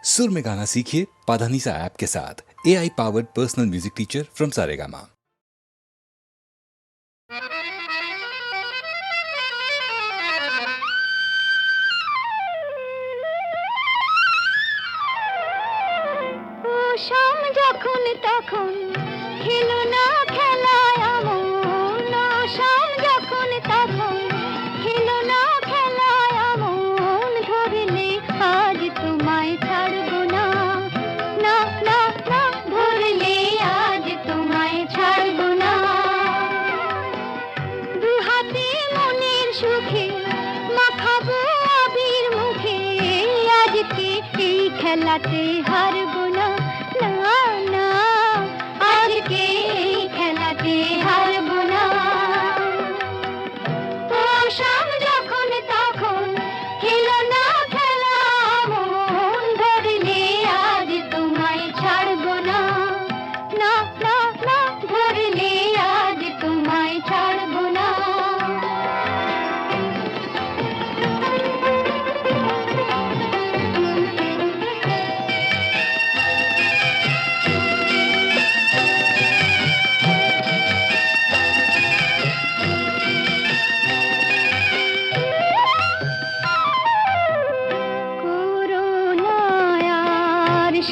सुर में गाना सीखिए पाधानीसा ऐप के साथ। AI powered personal music teacher from Saregama. শাম যখন তখন খেলো না খেলায় আমন, শাম যখন তখন খেলো না খেলায় আমন, ধরলে আজ তোমায় ছাড়বো না, না না না, ধরলে আজ তোমায় ছাড়বো না। দু হাতে মনের সুখে মাখাবো আবির মুখে, আজকে এই খেলাতে হারবো না, না না, আজকে এই খেলাতে হারবো না। ও শাম যখন তখন খেলো না খেলা মন, ধরলে আজ তোমায় ছাড়বো না, না না না, ধরলে আজ তোমায় ছাড়বো না।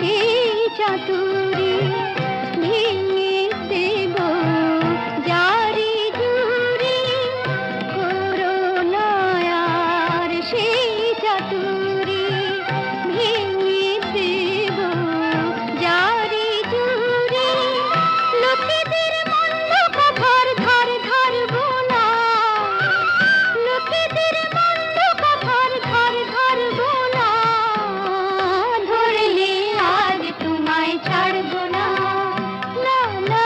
সেই চাতুরি ভেঙে দেব জারি জুরি, করোনার সেই চাতুরি ভেঙে দেব জারি জুরি, লোকেদের মন্দ কথার ধার ধারবো না, লোকেদের মন্দ কথার ধার ধারবো না, ধরলে আজ তোমায় ছাড়বো না, না না,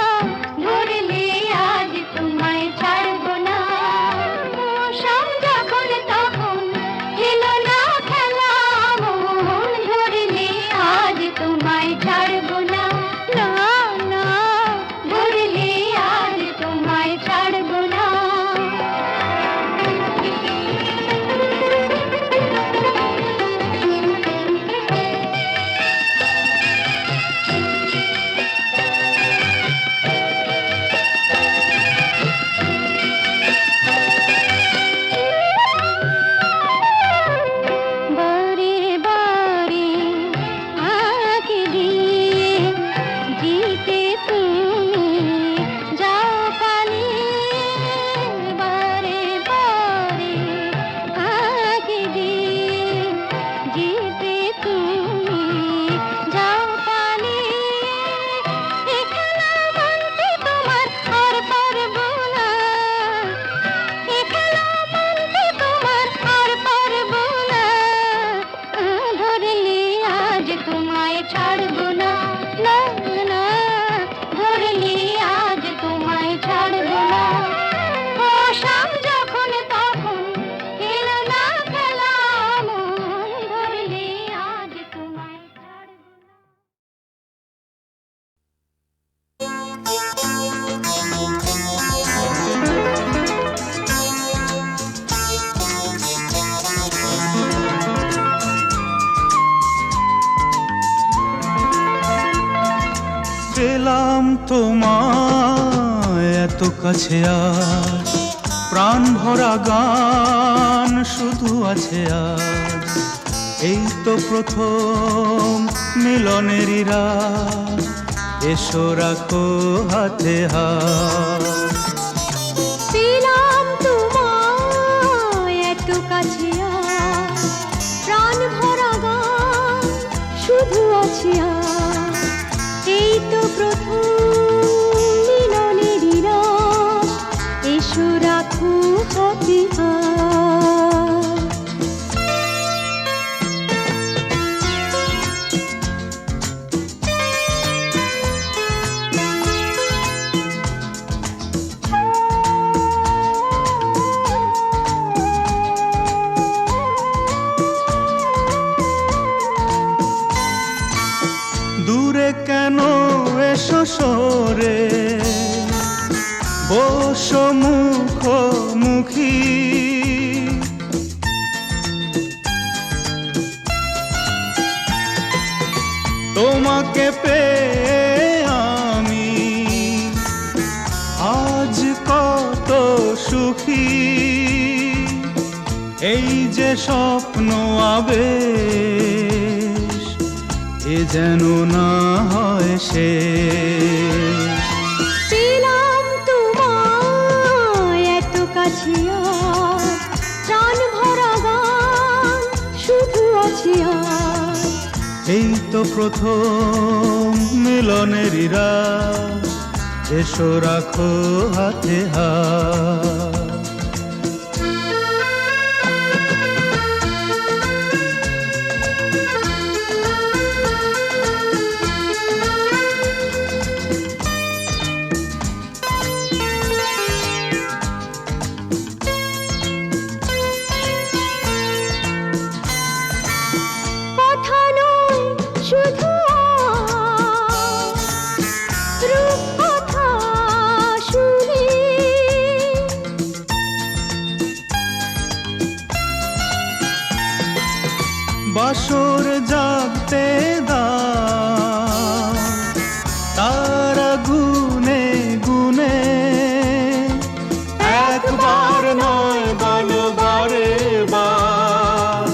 ধরলে আজ তোমায় ছাড়বো না। ও শাম যখন তখন খেলো না খেলা মন, ধরলে আজ তোমায় ছাড়বো না, না না, ধরলে আজ তোমায় ছাড়বো না। বারে বারে আঁকে দিয়ে জিতে তুমি যাও পালিয়ে, বারে বারে আঁকে দিয়ে জিতে তুমি যাও পালিয়ে, এ খেলা মানতে তোমার আর পারবো না, এ খেলা মানতে তোমার আর পারবো না, ধরলে আজ তোমায় ছাড়বো না, না না, ধরলে আজ তোমায় ছাড়বো না। ও শাম যখন তখন খেলো না খেলা মন, ধরলে আজ তোমায় ছাড়বো না। পেলাম তোমায় এত কাছে, আজ প্রাণ ভরা গান শুধু আছে আজ, এই তো প্রথম মিলনেরই রাত, এসো রাখো হাতে হাত। পেলাম তোমায় এত কাছে আজ, প্রাণ ভরা গান শুধু আছে আজ, এই তো প্রথম মিলনেরই রাত, এসো রাখো হাতে হাত। দূরে কেন এসো সরে, বসো মুখোমুখি, তোমাকে পেয়ে আমি আজ কত সুখী। এই যে স্বপ্ন আবেশ, এ যেন না হয় শেষ। পেলাম তোমায় এত কাছে আজ, প্রাণ ভরা গান শুধু আছে আজ। এই তো প্রথম মিলনেরই রাত, এসো রাখো হাতে হাত। কথা নয় শুধু আজ, রূপকথা শুনি। বাসর জাগতে দাও, তারা গুনে গুনে, একবার নয় বলো বারে বার,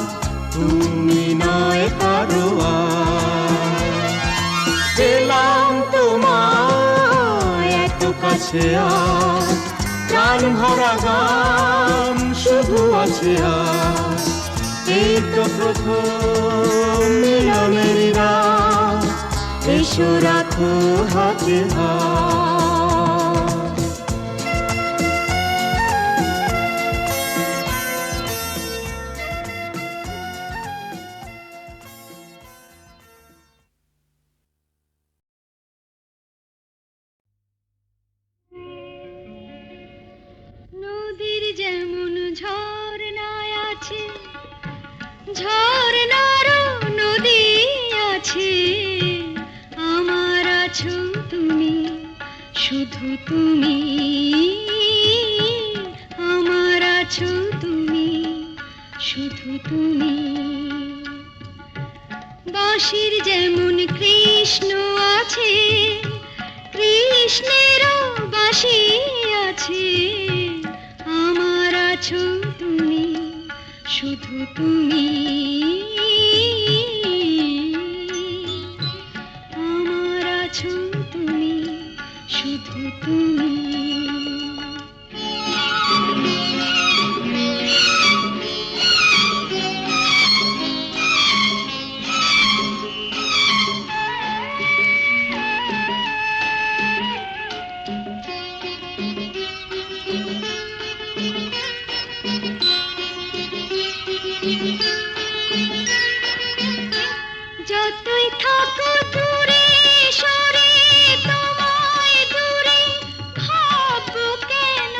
তুমি নয় কারো আর। পেলাম তোমায় এত কাছে আজ, প্রাণ ভরা গান শুধু আছে আজ। এই তো প্রথম মিলনের রাত, এসো রাখো হাতে হাত। নদীর যেমন ঝর্ণায় আছে, ঝর্ণারও নদী আছে, আমার আছো তুমি, শুধু তুমি। আমার আছো তুমি, শুধু তুমি। বাঁশির যেমন কৃষ্ণ আছে, কৃষ্ণেরও বাঁশি আছে, আমার আছো তুমি, শুধু তুমি। আমার আছো তুমি, শুধু তুমি। যতই থাকো দূরে সরে, তোমায় দূরে ভাববো কেন?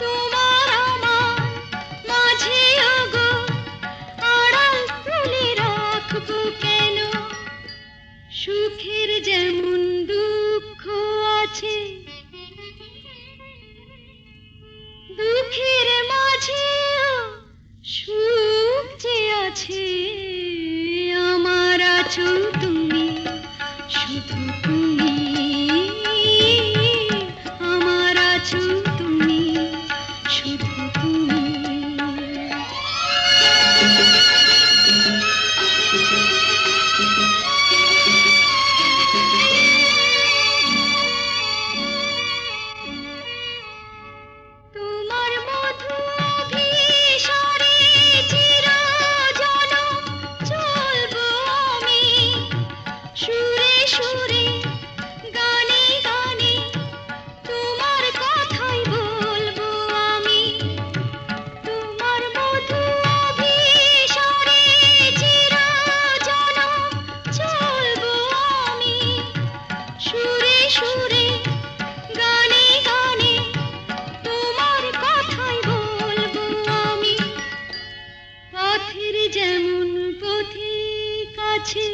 তোমার আমার মাঝে ওগো আড়াল তুলে রাখবো কেন? সুখের যেমন দুঃখ আছে, দুঃখের মাঝেও সুখ যে আছে, আমার আছো তুমি, শুধু তুমি। আমার আছো তুমি, শুধু তুমি। তোমার মধু অভিসারে চিরজনম চলবো আমি, সুরে সুরে গানে গানে তোমার কথাই বলবো আমি। তোমার মধু অভিসারে চিরজনম চলবো আমি, সুরে সুরে গানে গানে তোমার কথাই বলবো আমি। পথের যেমন পথিক আছে,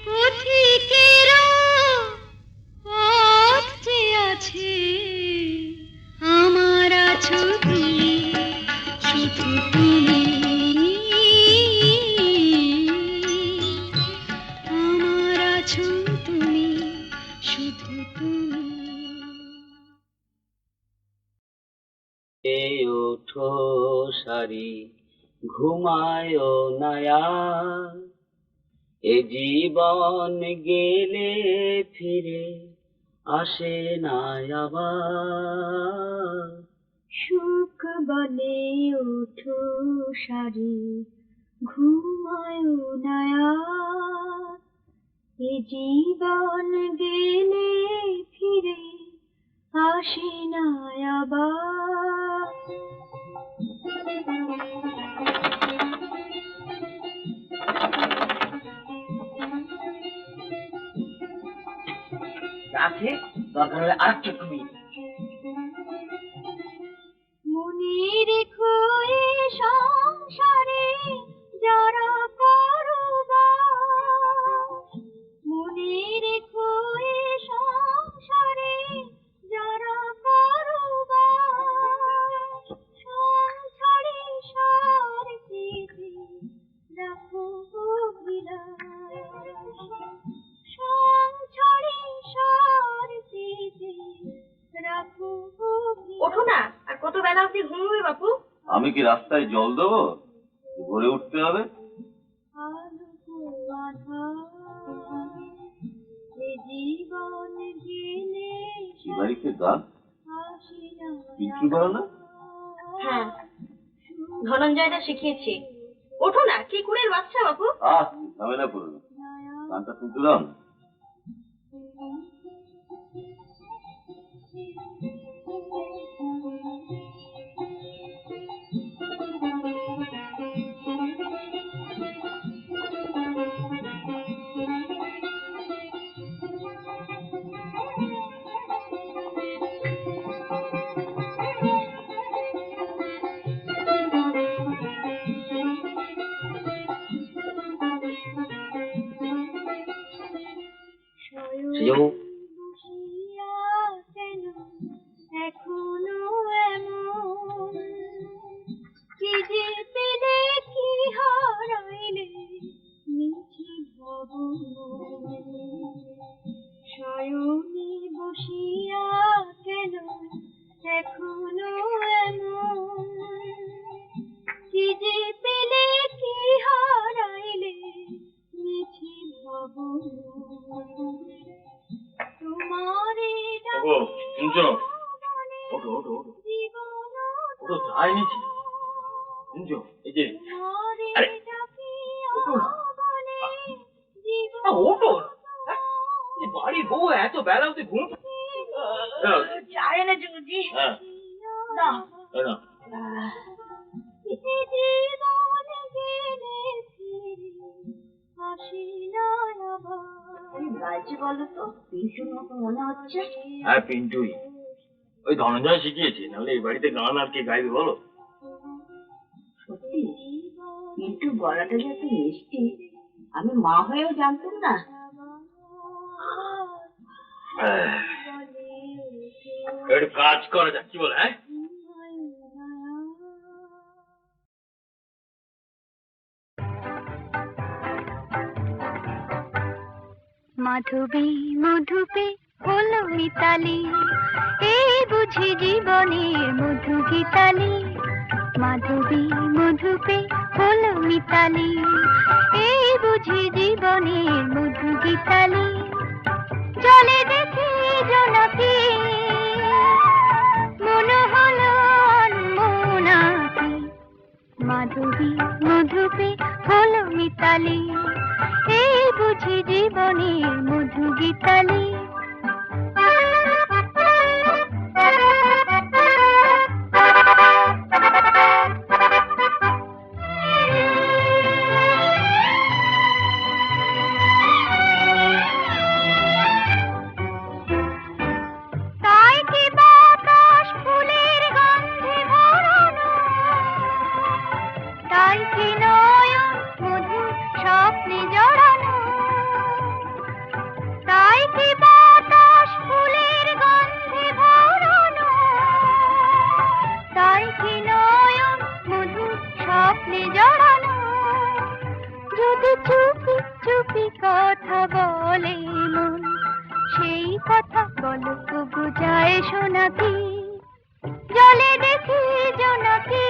পথিকেরও পথ যে আছে, আমার আছো তুমি, শুধু তুমি। সংসারী ঘুমায় নয়া, এ জীবন গেলে ফিরে আসে না আবার। সুখ বলে ওঠো সারি ঘুমায় নয়া, এ জীবন গেলে ফিরে আসে না আবার। আছে দরকার হলে আরেকটা তুমি। মনে রেখো এ সংসারে যারা করবাস, মনে রেখো এ সংসারে যারা করবাস, সংসারে সার পেতে রাখো অভিলাষ, সংসারে সার পেতে রাখো অভিলাষ। ওঠো না, আর কত বেলা অব্দি ঘুমোবে বাপু? আমি কি রাস্তায় জল দেবো? ভোরে উঠতে হবে। বাড়িতে গান কিছু করো না? হ্যাঁ, ধনঞ্জয়দা শিখিয়েছে। ওঠো না, কি কুড়ের বাচ্চা বাপু। ঝামেলা করো না, গানটা শুনতে দাও না। এখনো এমন কি যে পেলে কি হারাইলে মিছি ভবন, শয়নে বসিয়া কেন এখনো এমন কি যে পেলে কি হারাইলে মিছি ভবন। তোমারে ওগো, শুনছো? ওঠো ওঠো ওঠো ওঠো, চাই নিচ্ছি। শুনছো? এই যে আরে ওঠো না, ওঠো না। এই বাড়ির বউ এত বেলা অব্দি ঘুম চা এনেছি বুঝি? হ্যাঁ না, না গাইছে বলো তো, পিন্টুর মতো মনে হচ্ছে। হ্যাঁ পিন্টুই, ওই ধনঞ্জয় শিখিয়েছে, নাহলে এই বাড়িতে গান আর কে গাইবে বলো? সত্যি পিন্টুর গলাটা যে এত মিষ্টি, আমি মা হয়েও জানতাম না। একটু কাজ করা যাক, কি বলে? হ্যাঁ মাধবী মধুপে হলো মিতালি, এই বুঝি জীবনের মধু গীতালি। মাধবী মধুপে হলো মিতালি, এই বুঝি জীবনের মধু গীতালি। জলে দেখি জোনাকি মনে হলো অনমনাকি, মাধবী মধুপে হলো মিতালি, এই বুঝি জীবনের মধু গীতালি। তাই কি বাতাস ফুলের গন্ধে ভরানো, তাই কি নয়ন মধুর স্বপ্নে জড়ানো, তাই কি বাতাস ফুলের গন্ধে ভরানো, তাই কি নয়ন মধুর স্বপ্নে জড়ানো। যদি চুপি চুপি কথা বলে মন, সেই কথা বলো তবু যায় শোনাকি। জলে দেখি জোনাকি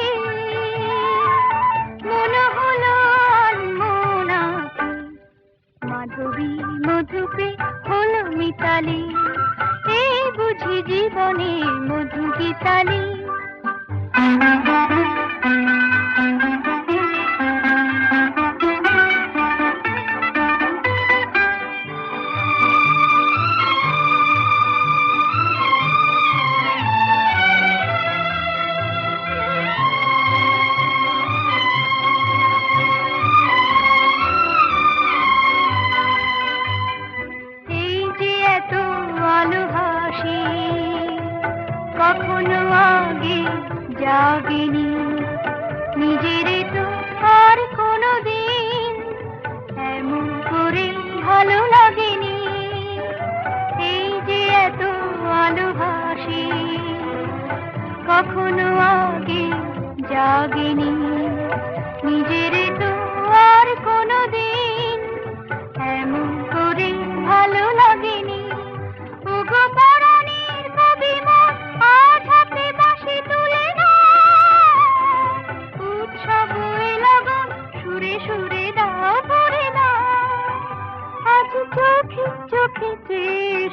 দেখেছে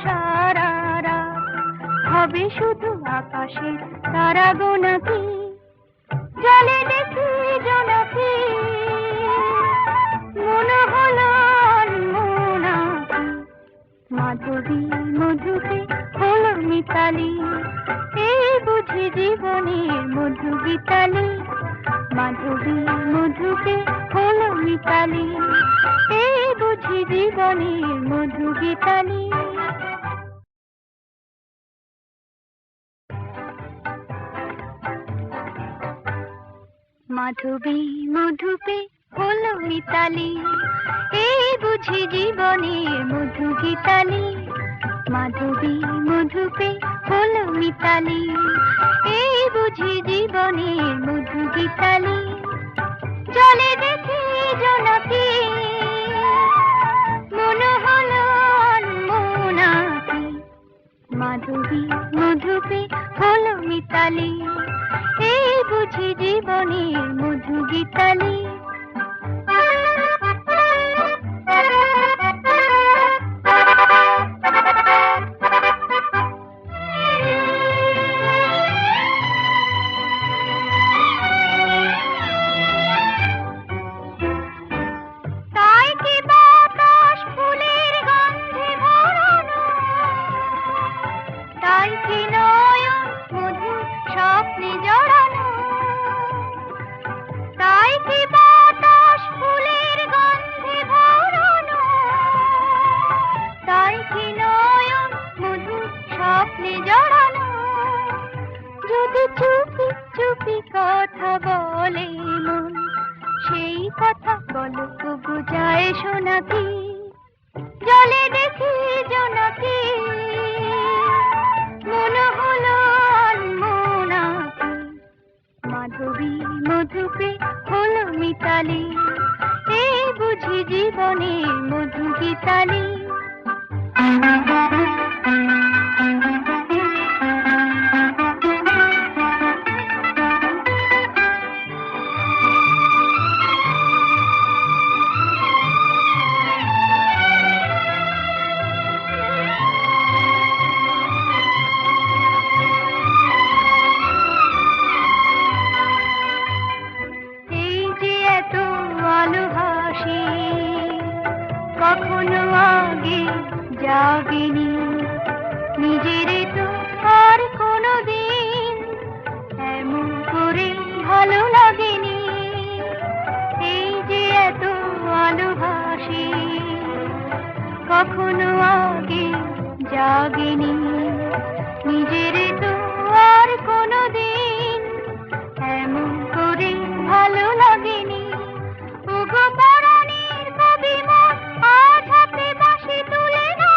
সারা রাত, হবে শুধু আকাশে তারা গোনাকি, জলে দেখি জোনাকি, মনে হলো মোনাকি। মাধবী মধুতে হলো মিতালি, এই বুঝি জীবনের মধু গীতালি। মাধবী মধুতে হলো মিতালি, এই বুঝি জীবনের মধু গীতালি। মাধবী মধুপে হলো মিতালি, এই বুঝি জীবনের মধু গীতালি। মাধবী মধুপে হলো মিতালি, এই বুঝি জীবনের মধু গীতালি। জলে দেখি জোনাকি, মনে হলো মোনাকি। মাধবী মধুপে হলো মিতালি, এই বুঝি জীবনের মধু গীতালি। তাই কি বাতাস ফুলের গন্ধে ভরানো, তাই কি নয়ন মধু স্বপ্নে জড়ানো, তাই কি বাতাস ফুলের গন্ধে ভরানো, তাই কি নয়ন মধু স্বপ্নে জড়ানো। যদি চুপি চুপি কথা বলে মন, সেই কথা বলো তবু যায় শোনাকি, জলে দেখি জোনাকি, মনে হলো মোনাকি। মাধবী মধুপে হলো মিতালি, এই বুঝি জীবনের মধু গীতালি। এই যে এত আলো হাসি, কখনো আগে জাগেনি, নিজের তো আর কোনো দিন এমন করে ভালো লাগেনি। এই যে এত আলো হাসি, কখনো আগে জাগেনি, নিজের তো আর কোনো দিন এমন করে ভালো লাগেনি। ওগো পরাণের কবি মন, আজ হাতে বাঁশি তুলে না,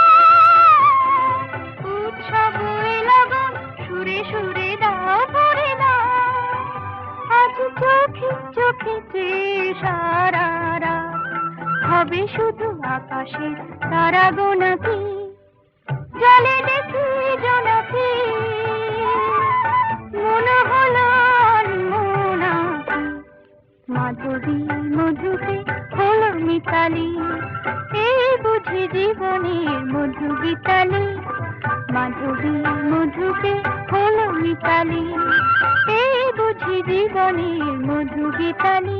উৎসব লগন সুরে সুরে দাও পড়ে না। আজ চোখে চোখে সারা রাত, হবে শুধু আকাশে তারা গোনাকি, জলে দেখি জোনাকি, মনে হলো মোনাকি। মাধবী মধুপে হলো মিতালি, এই বুঝি জীবনের মধু গীতালি। মাধবী মধুপে হলো মিতালি, এই বুঝি জীবনের মধু গীতালি।